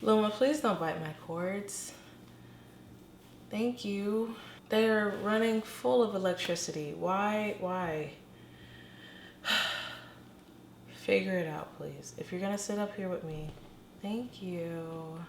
Luma, please don't bite my cords. Thank you. They're running full of electricity. Why? Figure it out, please. If you're gonna sit up here with me, thank you.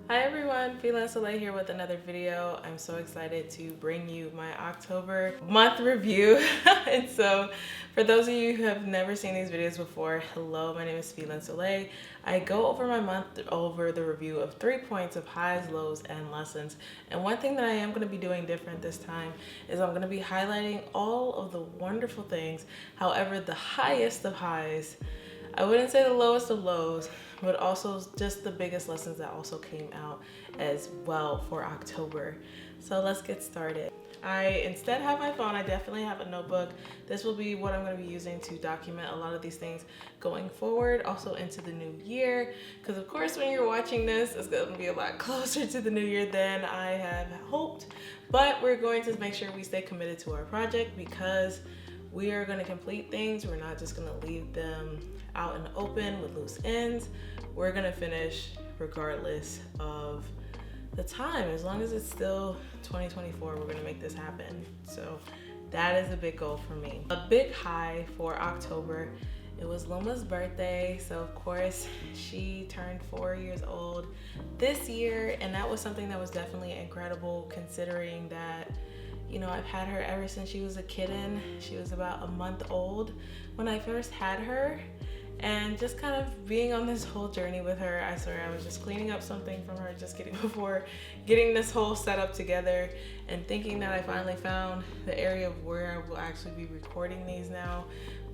Hi everyone, Soleil here with another video. I'm so excited to bring you my October month review. And so for those of you who have never seen these videos before, hello, my name is Soleil. I go over my month over the review of 3 points of highs, lows, and lessons. And one thing that I am going to be doing different this time is I'm going to be highlighting all of the wonderful things. However, the highest of highs, I wouldn't say the lowest of lows, but also just the biggest lessons that also came out as well for October. So let's get started. I instead have my phone. I definitely have a notebook. This will be what I'm going to be using to document a lot of these things going forward, also into the new year. Because of course, when you're watching this, it's going to be a lot closer to the new year than I have hoped. But we're going to make sure we stay committed to our project because we are going to complete things. We're not just going to leave them out in the open with loose ends. We're going to finish regardless of the time. As long as it's still 2024, we're going to make this happen. So that is a big goal for me. A big high for October, it was Luma's birthday. So of course she turned 4 years old this year, and that was something that was definitely incredible considering that, you know, I've had her ever since she was a kitten. She was about a month old when I first had her. And just kind of being on this whole journey with her, I swear I was just cleaning up something from her before getting this whole setup together and thinking that I finally found the area of where I will actually be recording these now.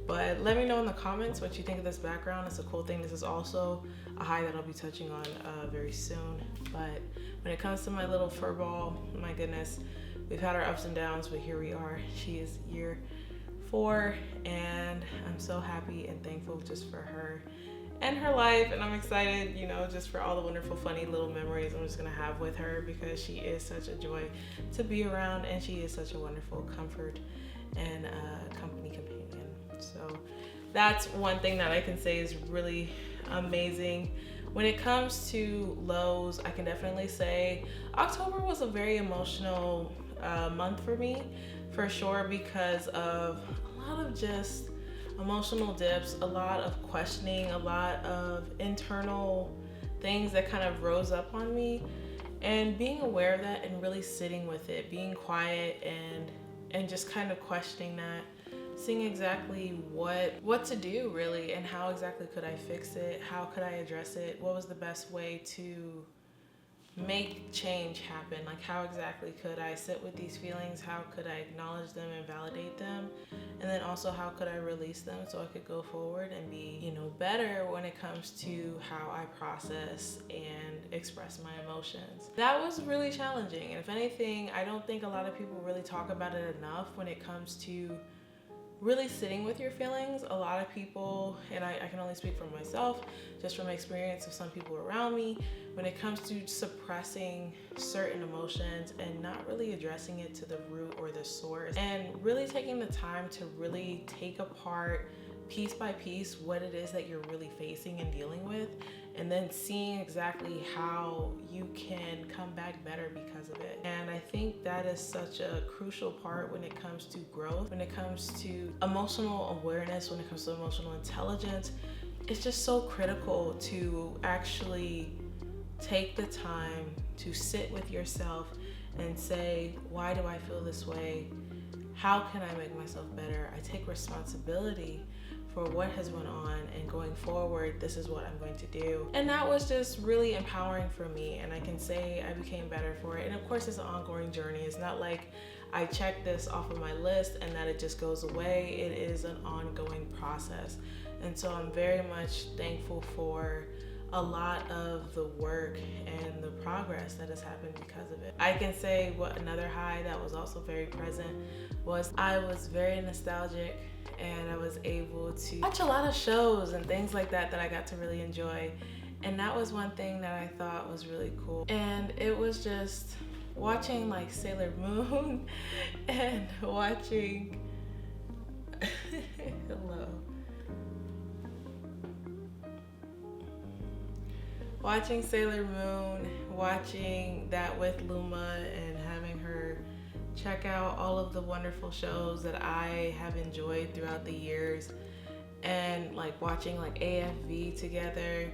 But let me know in the comments what you think of this background. It's a cool thing. This is also a high that I'll be touching on very soon. But when it comes to my little fur ball, my goodness, we've had our ups and downs, but here we are. She is year 4, and I'm so happy and thankful just for her and her life, and I'm excited, you know, just for all the wonderful, funny little memories I'm just gonna have with her because she is such a joy to be around, and she is such a wonderful comfort and companion. So that's one thing that I can say is really amazing. When it comes to lows, I can definitely say October was a very emotional month for me, for sure, because of a lot of just emotional dips, a lot of questioning, a lot of internal things that kind of rose up on me, and being aware of that and really sitting with it, being quiet and just kind of questioning that, seeing exactly what to do really, and how exactly could I fix it, how could I address it, what was the best way to make change happen, like how exactly could I sit with these feelings, how could I acknowledge them and validate them, and then also how could I release them so I could go forward and be, you know, better when it comes to how I process and express my emotions. That was really challenging, and if anything, I don't think a lot of people really talk about it enough when it comes to really sitting with your feelings. A lot of people, and I can only speak for myself, just from experience of some people around me, when it comes to suppressing certain emotions and not really addressing it to the root or the source, and really taking the time to really take apart piece by piece what it is that you're really facing and dealing with, and then seeing exactly how you can come back better because of it. And I think that is such a crucial part when it comes to growth, when it comes to emotional awareness, when it comes to emotional intelligence. It's just so critical to actually take the time to sit with yourself and say, why do I feel this way? How can I make myself better? I take responsibility for what has went on, and going forward, this is what I'm going to do. And that was just really empowering for me, and I can say I became better for it. And of course, it's an ongoing journey. It's not like I check this off of my list and that it just goes away. It is an ongoing process. And so I'm very much thankful for a lot of the work and the progress that has happened because of it. I can say what another high that was also very present was I was very nostalgic, and I was able to watch a lot of shows and things like that that I got to really enjoy. And that was one thing that I thought was really cool. And it was just watching like Sailor Moon and watching hello. Watching Sailor Moon, watching that with Luma and having her check out all of the wonderful shows that I have enjoyed throughout the years, and like watching like AFV together,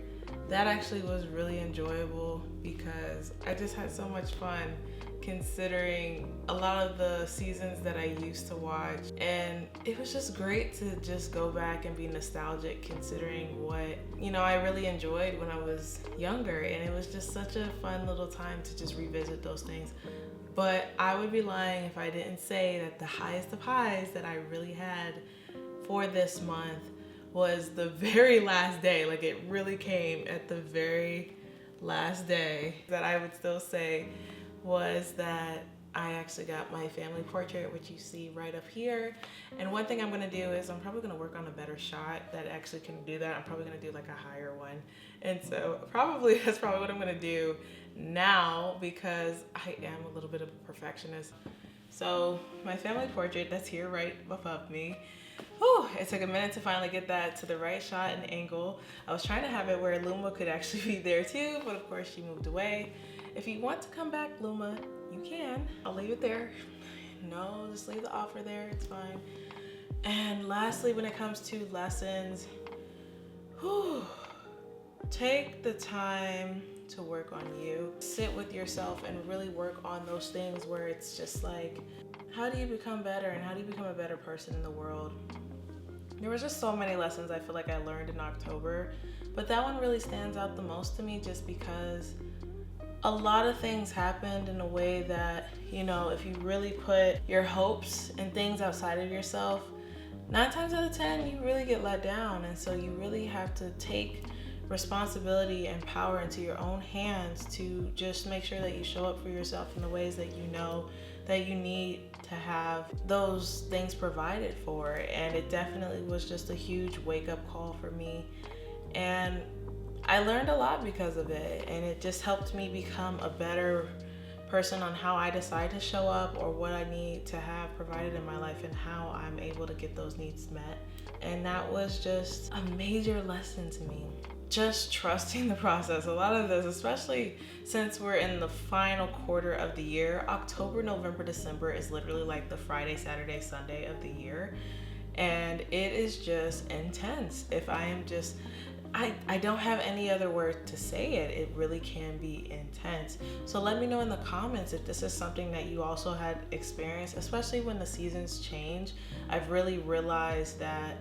that actually was really enjoyable because I just had so much fun considering a lot of the seasons that I used to watch. And it was just great to just go back and be nostalgic considering what, you know, I really enjoyed when I was younger. And it was just such a fun little time to just revisit those things. But I would be lying if I didn't say that the highest of highs that I really had for this month was the very last day. Like, it really came at the very last day. That I would still say was that I actually got my family portrait, which you see right up here. And one thing I'm gonna do is I'm probably gonna work on a better shot that actually can do that. I'm probably gonna do like a higher one. And so that's probably what I'm gonna do now, because I am a little bit of a perfectionist. So my family portrait that's here right above me. Whew, it took a minute to finally get that to the right shot and angle. I was trying to have it where Luma could actually be there too, but of course she moved away. If you want to come back, Luma, you can. I'll leave it there. No, just leave the offer there, it's fine. And lastly, when it comes to lessons, take the time to work on you. Sit with yourself and really work on those things where it's just like, how do you become better and how do you become a better person in the world? There was just so many lessons I feel like I learned in October, but that one really stands out the most to me just because a lot of things happened in a way that, you know, if you really put your hopes and things outside of yourself, 9 times out of 10, you really get let down. And so you really have to take responsibility and power into your own hands to just make sure that you show up for yourself in the ways that you know that you need to have those things provided for. And it definitely was just a huge wake-up call for me. And I learned a lot because of it, and it just helped me become a better person on how I decide to show up or what I need to have provided in my life and how I'm able to get those needs met. And that was just a major lesson to me. Just trusting the process. A lot of this, especially since we're in the final quarter of the year, October, November, December is literally like the Friday, Saturday, Sunday of the year. And it is just intense. If I am just, I don't have any other word to say it. It really can be intense. So let me know in the comments if this is something that you also had experienced, especially when the seasons change. I've really realized that,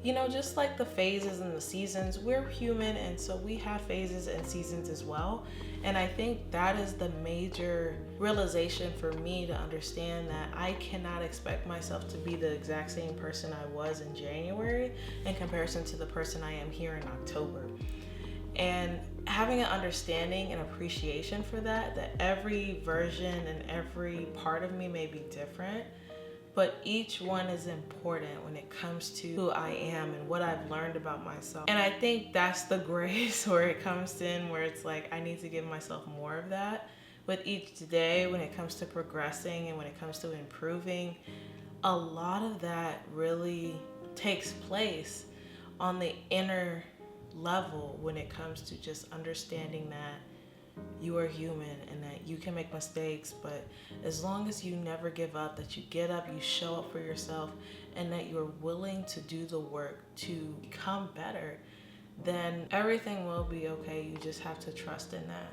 you know, just like the phases and the seasons, we're human, and so we have phases and seasons as well. And I think that is the major realization for me to understand that I cannot expect myself to be the exact same person I was in January in comparison to the person I am here in October. And having an understanding and appreciation for that every version and every part of me may be different, but each one is important when it comes to who I am and what I've learned about myself. And I think that's the grace where it comes in, where it's like I need to give myself more of that with each day when it comes to progressing and when it comes to improving. A lot of that really takes place on the inner level when it comes to just understanding that you are human and that you can make mistakes, but as long as you never give up, that you get up, you show up for yourself, and that you're willing to do the work to become better, then everything will be okay. You just have to trust in that.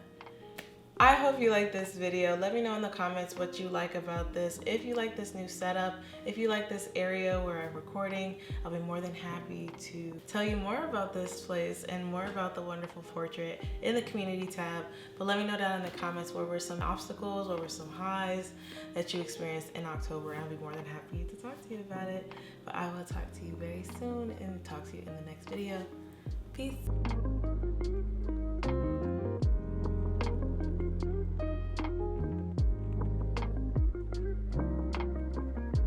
I hope you like this video. Let me know in the comments what you like about this. If you like this new setup, if you like this area where I'm recording, I'll be more than happy to tell you more about this place and more about the wonderful portrait in the community tab. But let me know down in the comments what were some obstacles, what were some highs that you experienced in October, and I'll be more than happy to talk to you about it. But I will talk to you very soon and talk to you in the next video. Peace.